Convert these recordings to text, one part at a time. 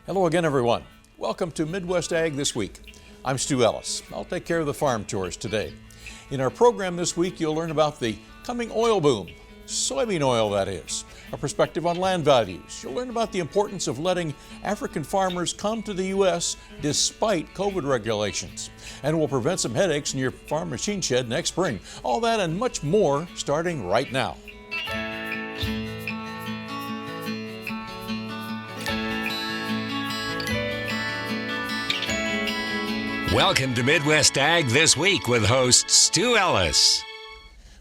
Hello again, everyone. Welcome to Midwest Ag This Week. I'm Stu Ellis. I'll take care of the farm tours today. In our program this week, you'll learn about the coming oil boom, soybean oil that is, a perspective on land values. You'll learn about the importance of letting African farmers come to the U.S. despite COVID regulations. And we'll prevent some headaches in your farm machine shed next spring. All that and much more starting right now. Welcome to Midwest Ag This Week with host Stu Ellis.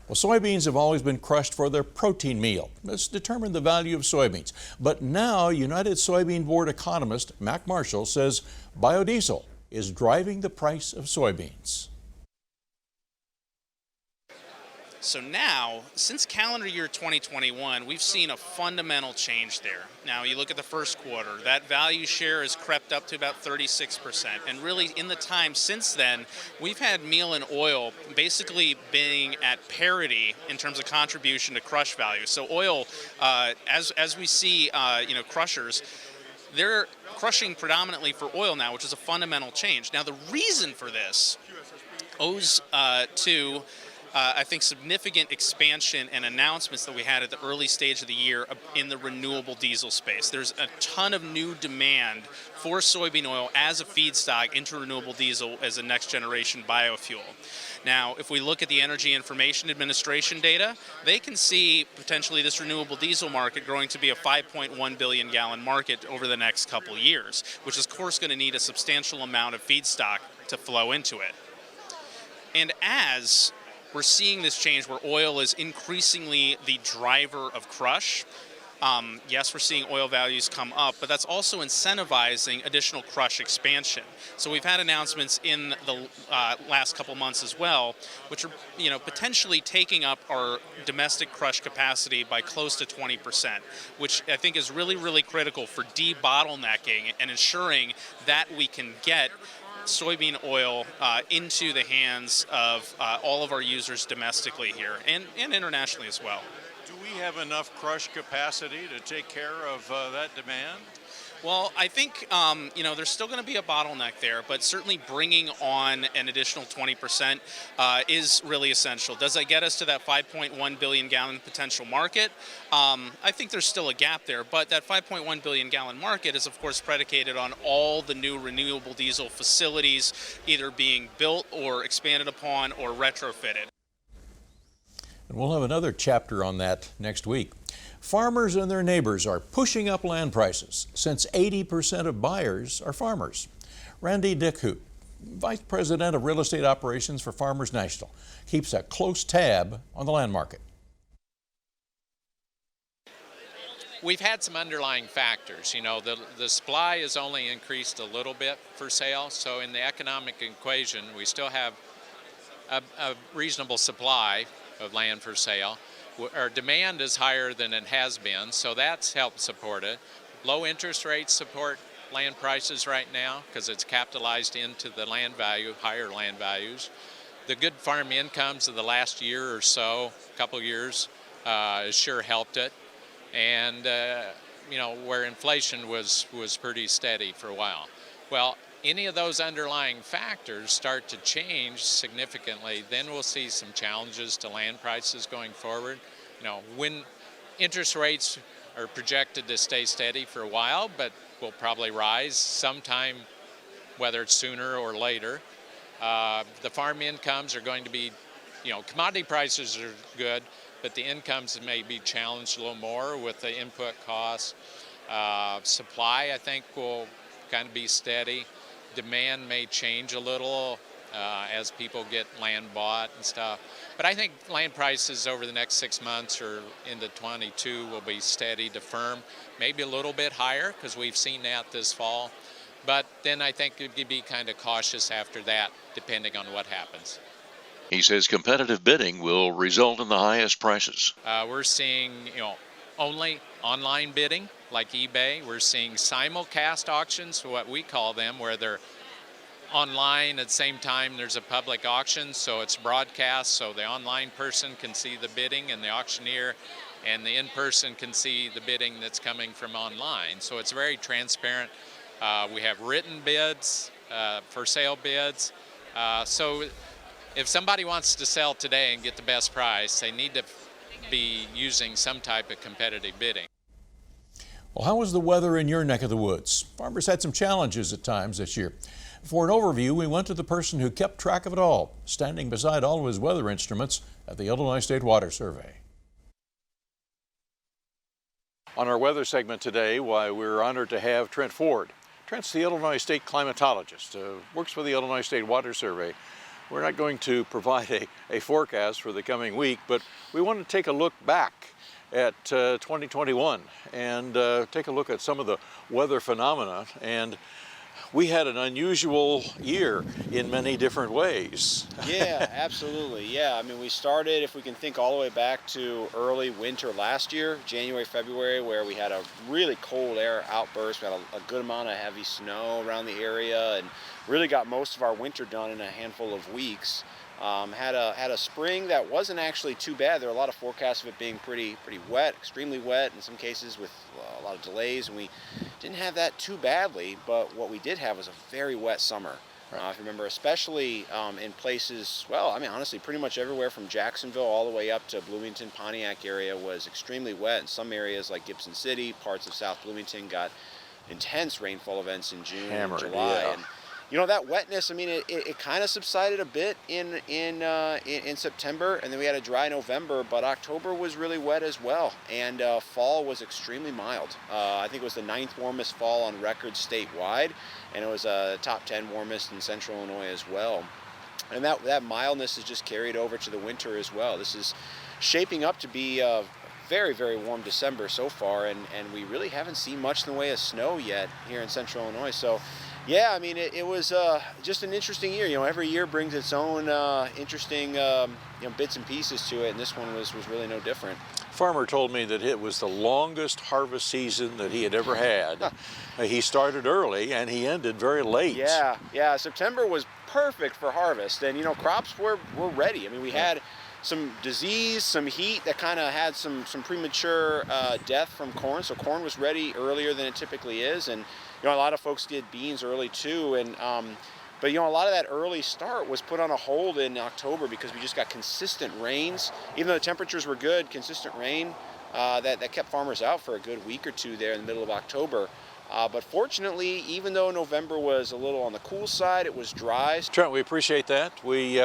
Well, soybeans have always been crushed for their protein meal. This determined the value of soybeans. But now, United Soybean Board economist Mac Marshall says biodiesel is driving the price of soybeans. So now, since calendar year 2021, we've seen a fundamental change there. Now, you look at the first quarter, that value share has crept up to about 36%. And really, in the time since then, we've had meal and oil basically being at parity in terms of contribution to crush value. So oil, as we see, crushers, they're crushing predominantly for oil now, which is a fundamental change. Now, the reason for this owes to I think significant expansion and announcements that we had at the early stage of the year in the renewable diesel space. There's a ton of new demand for soybean oil as a feedstock into renewable diesel as a next generation biofuel. Now, if we look at the Energy Information Administration data, they can see potentially this renewable diesel market growing to be a 5.1 billion gallon market over the next couple of years, which is of course going to need a substantial amount of feedstock to flow into it. And as we're seeing this change where oil is increasingly the driver of crush. Yes, we're seeing oil values come up, but that's also incentivizing additional crush expansion. So we've had announcements in the last couple months as well, which are potentially taking up our domestic crush capacity by close to 20%, which I think is really, really critical for debottlenecking and ensuring that we can get soybean oil into the hands of all of our users domestically here and internationally as well. Do we have enough crush capacity to take care of that demand? Well, I think, there's still going to be a bottleneck there, but certainly bringing on an additional 20% is really essential. Does that get us to that 5.1 billion gallon potential market? I think there's still a gap there, but that 5.1 billion gallon market is, of course, predicated on all the new renewable diesel facilities either being built or expanded upon or retrofitted. And we'll have another chapter on that next week. Farmers and their neighbors are pushing up land prices since 80% of buyers are farmers. Randy Dickhoot, Vice President of Real Estate Operations for Farmers National, keeps a close tab on the land market. We've had some underlying factors. The supply has only increased a little bit for sale, so in the economic equation, we still have a reasonable supply of land for sale. Our demand is higher than it has been, so that's helped support it. Low interest rates support land prices right now because it's capitalized into the land value, higher land values. The good farm incomes of the last year or so, couple years, has sure helped it. And, where inflation was pretty steady for a while. Well, any of those underlying factors start to change significantly, then we'll see some challenges to land prices going forward. When interest rates are projected to stay steady for a while, but will probably rise sometime, whether it's sooner or later. The farm incomes are going to be, commodity prices are good, but the incomes may be challenged a little more with the input costs. Supply, I think, will kind of be steady. Demand may change a little as people get land bought and stuff. But I think land prices over the next 6 months or into 22 will be steady to firm, maybe a little bit higher because we've seen that this fall. But then I think you'd be kind of cautious after that, depending on what happens. He says competitive bidding will result in the highest prices. We're seeing, only online bidding like eBay. We're seeing simulcast auctions, what we call them, where they're online at the same time there's a public auction, so it's broadcast, so the online person can see the bidding and the auctioneer, and the in-person can see the bidding that's coming from online. So it's very transparent. We have written bids, for sale bids. So if somebody wants to sell today and get the best price, they need to be using some type of competitive bidding. Well, how was the weather in your neck of the woods? Farmers had some challenges at times this year. For an overview, we went to the person who kept track of it all, standing beside all of his weather instruments at the Illinois State Water Survey. On our weather segment today, we're honored to have Trent Ford. Trent's the Illinois State climatologist, works for the Illinois State Water Survey. We're not going to provide a forecast for the coming week, but we want to take a look back at 2021 and take a look at some of the weather phenomena. And we had an unusual year in many different ways. Yeah, absolutely. Yeah, I mean, we started, if we can think all the way back to early winter last year, January, February, where we had a really cold air outburst. We had a good amount of heavy snow around the area and really got most of our winter done in a handful of weeks. Had a spring that wasn't actually too bad. There were a lot of forecasts of it being pretty wet, extremely wet in some cases with a lot of delays, and we didn't have that too badly, but what we did have was a very wet summer. If you remember, especially in places, well, I mean, honestly, pretty much everywhere from Jacksonville all the way up to Bloomington, Pontiac area was extremely wet. In some areas like Gibson City, parts of South Bloomington got intense rainfall events in June and July. Yeah. And, you know, that wetness, I mean, it kind of subsided a bit in September, and then we had a dry November, but October was really wet as well, and fall was extremely mild. I think it was the 9th warmest fall on record statewide, and it was top 10 warmest in central Illinois as well. And that mildness has just carried over to the winter as well. This is shaping up to be a very, very warm December so far, and we really haven't seen much in the way of snow yet here in central Illinois. So yeah, I mean, it was just an interesting year. You know, every year brings its own interesting bits and pieces to it, and this one was really no different. Farmer told me that it was the longest harvest season that he had ever had. He started early and he ended very late. Yeah, September was perfect for harvest, and you know, crops were ready. I mean, we had some disease, some heat that kind of had some premature death from corn, so corn was ready earlier than it typically is, and you know, a lot of folks did beans early too, and but you know, a lot of that early start was put on a hold in October because we just got consistent rains. Even though the temperatures were good, consistent rain that kept farmers out for a good week or two there in the middle of October. But fortunately, even though November was a little on the cool side, it was dry. Trent, we appreciate that. We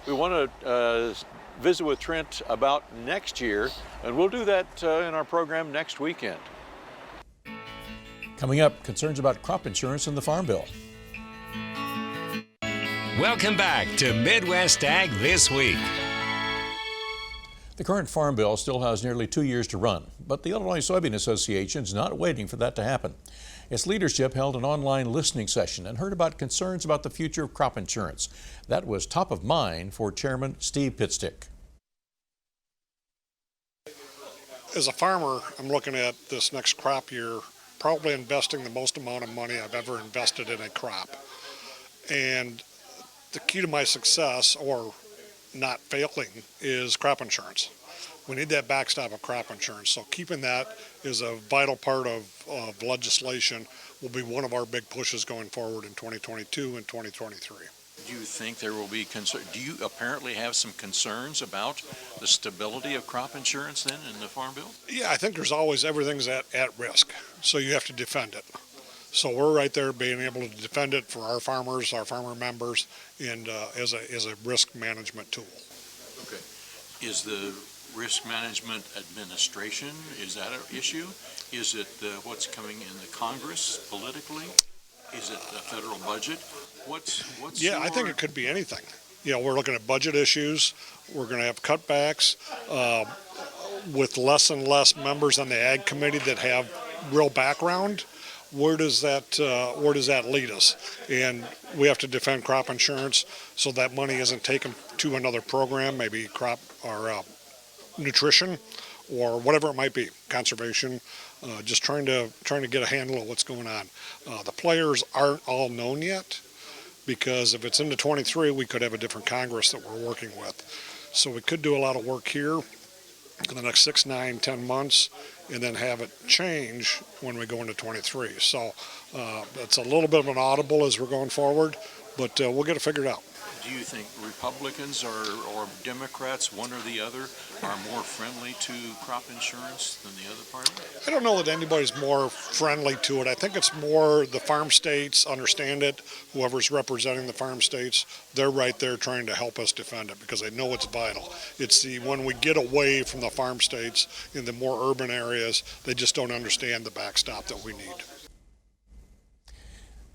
want to visit with Trent about next year, and we'll do that in our program next weekend. Coming up, concerns about crop insurance in the Farm Bill. Welcome back to Midwest Ag This Week. The current Farm Bill still has nearly 2 years to run, but the Illinois Soybean Association is not waiting for that to happen. Its leadership held an online listening session and heard about concerns about the future of crop insurance. That was top of mind for Chairman Steve Pitstick. As a farmer, I'm looking at this next crop year, probably investing the most amount of money I've ever invested in a crop. And the key to my success, or not failing, is crop insurance. We need that backstop of crop insurance. So keeping that is a vital part of legislation will be one of our big pushes going forward in 2022 and 2023. Do you think there will be concern? Do you apparently have some concerns about the stability of crop insurance then in the Farm Bill? Yeah, I think there's always, everything's at risk, so you have to defend it. So we're right there being able to defend it for our farmers, our farmer members, and as a risk management tool. Okay. Is the risk management administration, is that an issue? Is it what's coming in the Congress politically? Is it the federal budget? What's Yeah, I think it could be anything. You know, we're looking at budget issues. We're going to have cutbacks with less and less members on the Ag Committee that have real background. Where does that lead us? And we have to defend crop insurance so that money isn't taken to another program, maybe crop or nutrition or whatever it might be, conservation. Just trying to get a handle of what's going on. The players aren't all known yet, because if it's into 23, we could have a different Congress that we're working with. So we could do a lot of work here in the next 6, 9, 10 months and then have it change when we go into 23. So it's a little bit of an audible as we're going forward, but we'll get it figured out. Do you think Republicans or Democrats, one or the other, are more friendly to crop insurance than the other party? I don't know that anybody's more friendly to it. I think it's more the farm states understand it. Whoever's representing the farm states, they're right there trying to help us defend it because they know it's vital. It's when we get away from the farm states in the more urban areas, they just don't understand the backstop that we need.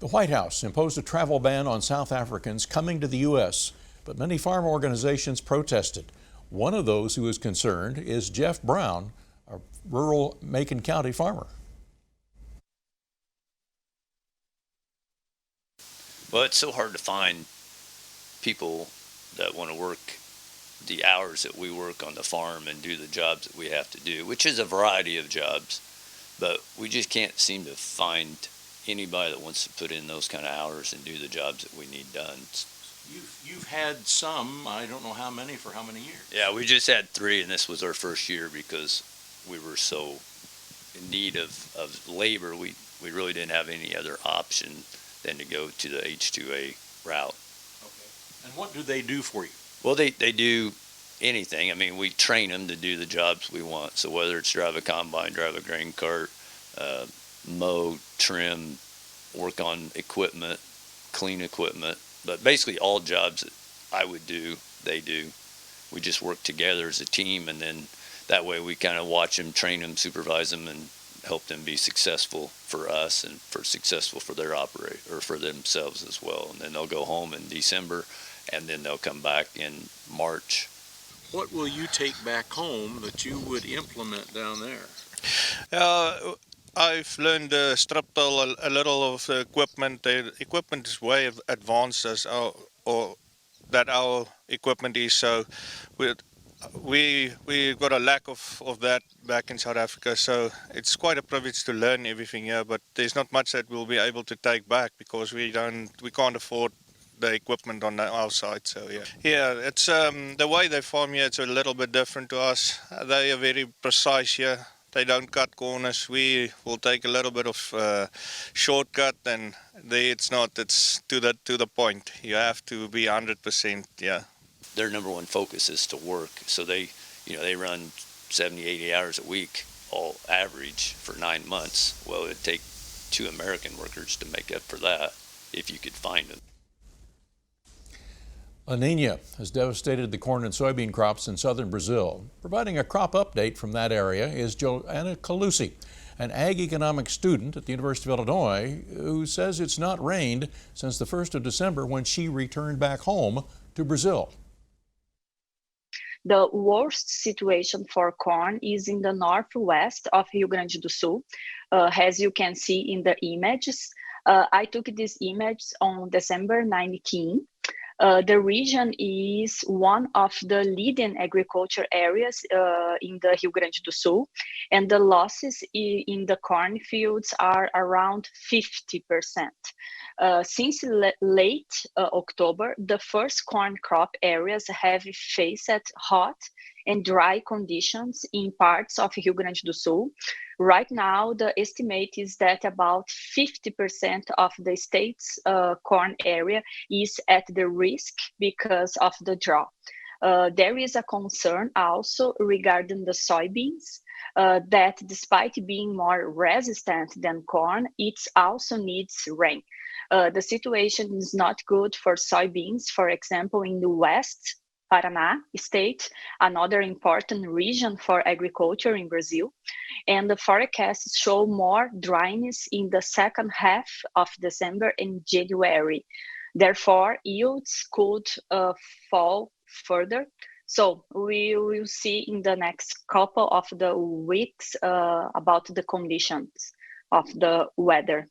The White House imposed a travel ban on South Africans coming to the U.S., but many farm organizations protested. One of those who is concerned is Jeff Brown, a rural Macon County farmer. Well, it's so hard to find people that want to work the hours that we work on the farm and do the jobs that we have to do, which is a variety of jobs, but we just can't seem to find anybody that wants to put in those kind of hours and do the jobs that we need done. You've had some, I don't know how many, for how many years? Yeah, we just had 3, and this was our first year because we were so in need of labor. We really didn't have any other option than to go to the H2A route. Okay. And what do they do for you? Well, they do anything. I mean, we train them to do the jobs we want. So whether it's drive a combine, drive a grain cart, mow, trim, work on equipment, clean equipment, but basically all jobs that I would do, they do. We just work together as a team, and then that way we kind of watch them, train them, supervise them, and help them be successful for us and successful for their or for themselves as well. And then they'll go home in December, and then they'll come back in March. What will you take back home that you would implement down there? I've learned strip till a little of the equipment. The equipment is way advanced as our equipment is. So we got a lack of that back in South Africa. So it's quite a privilege to learn everything here. But there's not much that we'll be able to take back because we can't afford the equipment on our side. So yeah, it's the way they farm here. It's a little bit different to us. They are very precise here. They don't cut corners. We will take a little bit of shortcut, and it's to the point. You have to be 100%. Yeah. Their number one focus is to work. So they run 70, 80 hours a week, all average for 9 months. Well, it'd take 2 American workers to make up for that if you could find them. La Nina has devastated the corn and soybean crops in southern Brazil. Providing a crop update from that area is Joanna Calusi, an ag economics student at the University of Illinois, who says it's not rained since the 1st of December when she returned back home to Brazil. The worst situation for corn is in the northwest of Rio Grande do Sul, as you can see in the images. I took this image on December 19. The region is one of the leading agriculture areas in the Rio Grande do Sul, and the losses in the corn fields are around 50%. Since late October, the first corn crop areas have faced hot and dry conditions in parts of Rio Grande do Sul. Right now, the estimate is that about 50% of the state's corn area is at the risk because of the drought. There is a concern also regarding the soybeans, that despite being more resistant than corn, it also needs rain. The situation is not good for soybeans, for example, in the West Paraná state, another important region for agriculture in Brazil. And the forecasts show more dryness in the second half of December and January. Therefore, yields could fall further. So we will see in the next couple of the weeks about the conditions of the weather.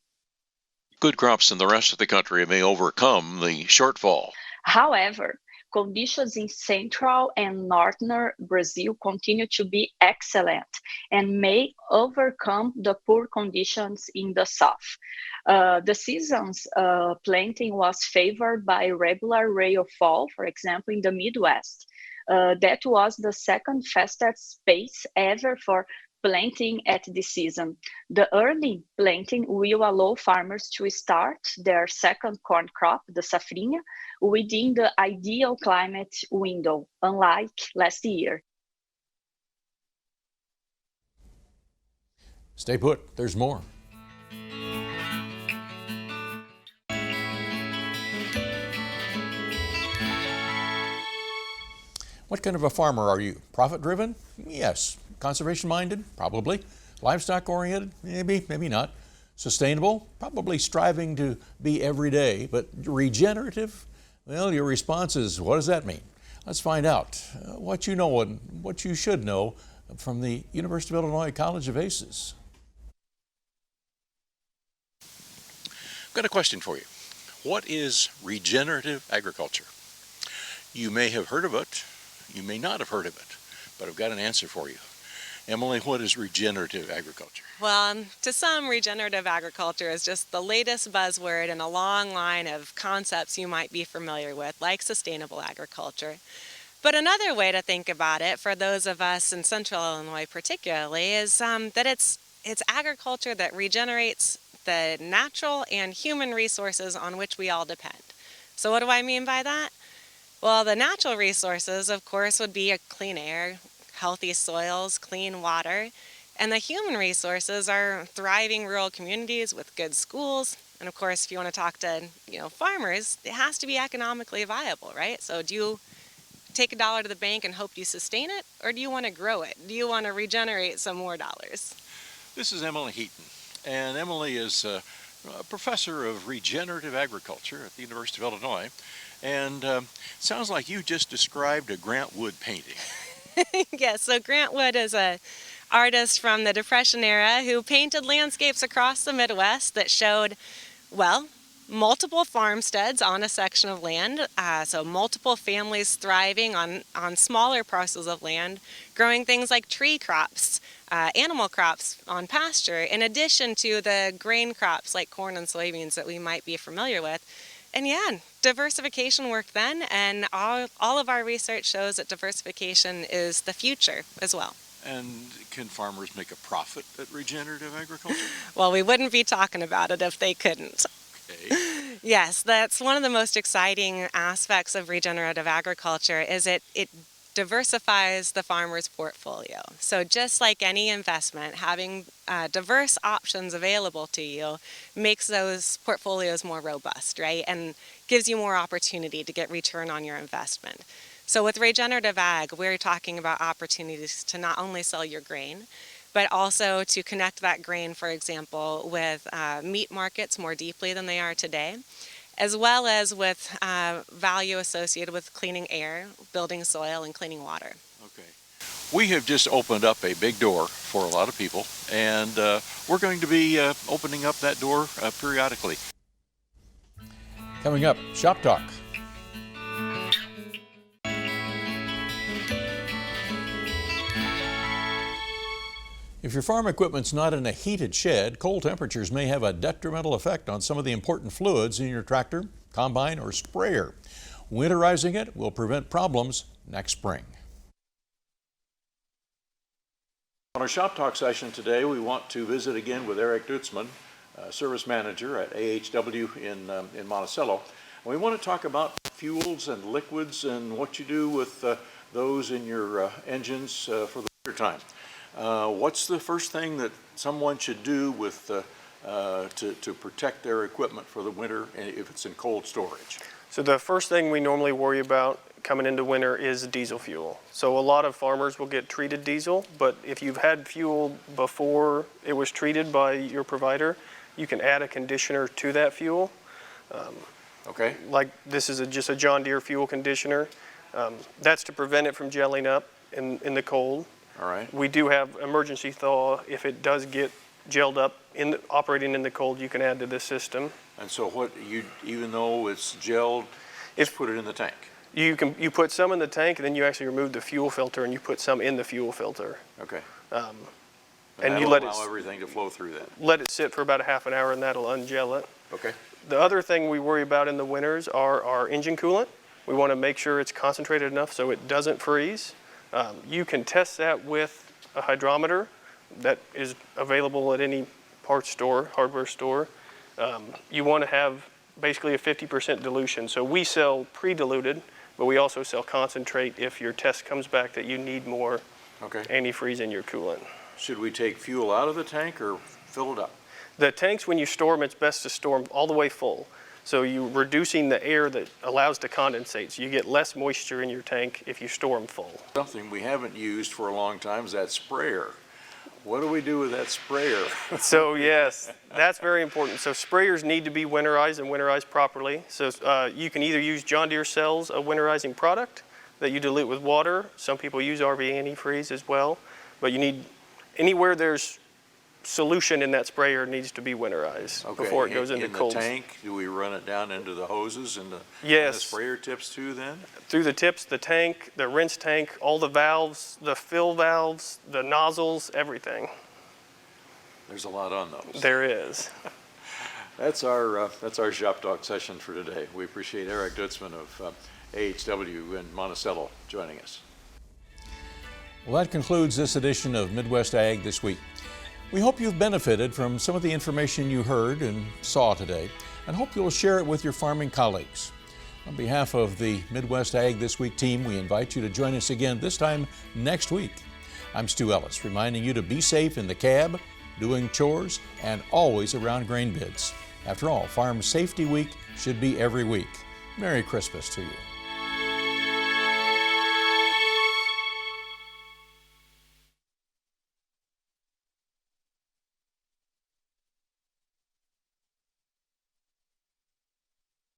Good crops in the rest of the country may overcome the shortfall. However, conditions in central and northern Brazil continue to be excellent and may overcome the poor conditions in the south. The season's planting was favored by regular rainfall, for example, in the Midwest. That was the second fastest pace ever for planting at this season. The early planting will allow farmers to start their second corn crop, the safrinha, within the ideal climate window, unlike last year. Stay put, there's more. What kind of a farmer are you? Profit-driven? Yes. Conservation-minded? Probably. Livestock-oriented? Maybe, maybe not. Sustainable? Probably striving to be every day. But regenerative? Well, your response is, what does that mean? Let's find out what you know and what you should know from the University of Illinois College of Aces. I've got a question for you. What is regenerative agriculture? You may have heard of it. You may not have heard of it, but I've got an answer for you. Emily, what is regenerative agriculture? Well, to some, regenerative agriculture is just the latest buzzword in a long line of concepts you might be familiar with, like sustainable agriculture. But another way to think about it, for those of us in Central Illinois particularly, is that it's agriculture that regenerates the natural and human resources on which we all depend. So what do I mean by that? Well, the natural resources, of course, would be a clean air, healthy soils, clean water, and the human resources are thriving rural communities with good schools. And of course, if you want to talk to farmers, it has to be economically viable, right? So do you take $1 to the bank and hope you sustain it, or do you want to grow it? Do you want to regenerate some more dollars? This is Emily Heaton, and Emily is a professor of regenerative agriculture at the University of Illinois. And sounds like you just described a Grant Wood painting. Yes, so Grant Wood is an artist from the Depression era who painted landscapes across the Midwest that showed, well, multiple farmsteads on a section of land, so multiple families thriving on smaller parcels of land, growing things like tree crops, animal crops on pasture, in addition to the grain crops like corn and soybeans that we might be familiar with. And yeah, diversification worked then, and all of our research shows that diversification is the future as well. And can farmers make a profit at regenerative agriculture? Well, we wouldn't be talking about it if they couldn't. Okay. Yes, that's one of the most exciting aspects of regenerative agriculture is it diversifies the farmer's portfolio. So just like any investment, having diverse options available to you makes those portfolios more robust, right? And gives you more opportunity to get return on your investment. So with regenerative ag, we're talking about opportunities to not only sell your grain, but also to connect that grain, for example, with meat markets more deeply than they are today, as well as with value associated with cleaning air, building soil, and cleaning water. Okay. We have just opened up a big door for a lot of people, and we're going to be opening up that door periodically. Coming up, Shop Talk. If your farm equipment's not in a heated shed, cold temperatures may have a detrimental effect on some of the important fluids in your tractor, combine, or sprayer. Winterizing it will prevent problems next spring. On our Shop Talk session today, we want to visit again with Eric Dutzman, Service Manager at AHW in Monticello. And we want to talk about fuels and liquids and what you do with those in your engines for the winter time. What's the first thing that someone should do with to protect their equipment for the winter if it's in cold storage? So the first thing we normally worry about coming into winter is diesel fuel. So a lot of farmers will get treated diesel, but if you've had fuel before it was treated by your provider, you can add a conditioner to that fuel. Okay. Like this is just a John Deere fuel conditioner. That's to prevent it from gelling up in the cold. All right. We do have emergency thaw. If it does get gelled up operating in the cold, you can add to this system. And so even though it's gelled, just put it in the tank? You put some in the tank, and then you actually remove the fuel filter, and you put some in the fuel filter. Okay. And you let allow everything to flow through that. Let it sit for about a half an hour, and that'll ungel it. Okay. The other thing we worry about in the winters are our engine coolant. We want to make sure it's concentrated enough so it doesn't freeze. You can test that with a hydrometer. that is available at any parts store, hardware store. You want to have basically a 50% dilution. So we sell pre-diluted, but we also sell concentrate if your test comes back that you need more antifreeze in your coolant. Should we take fuel out of the tank or fill it up? The tanks, when you store them, it's best to store them all the way full. So you're reducing the air that allows to condensate. So you get less moisture in your tank if you store them full. Something we haven't used for a long time is that sprayer. What do we do with that sprayer? So yes, that's very important. So sprayers need to be winterized and winterized properly. So you can either use John Deere sells a winterizing product that you dilute with water. Some people use RV antifreeze as well. But you need, anywhere there's solution in that sprayer needs to be winterized before it goes into cold. In the tank, do we run it down into the hoses and the, yes. and the sprayer tips too then? Through the tips, the tank, the rinse tank, all the valves, the fill valves, the nozzles, everything. There's a lot on those. There is. That's our Shop Talk session for today. We appreciate Eric Dutzman of AHW in Monticello joining us. Well, that concludes this edition of Midwest Ag This Week. We hope you've benefited from some of the information you heard and saw today, and hope you'll share it with your farming colleagues. On behalf of the Midwest Ag This Week team, we invite you to join us again this time next week. I'm Stu Ellis, reminding you to be safe in the cab, doing chores, and always around grain bins. After all, Farm Safety Week should be every week. Merry Christmas to you.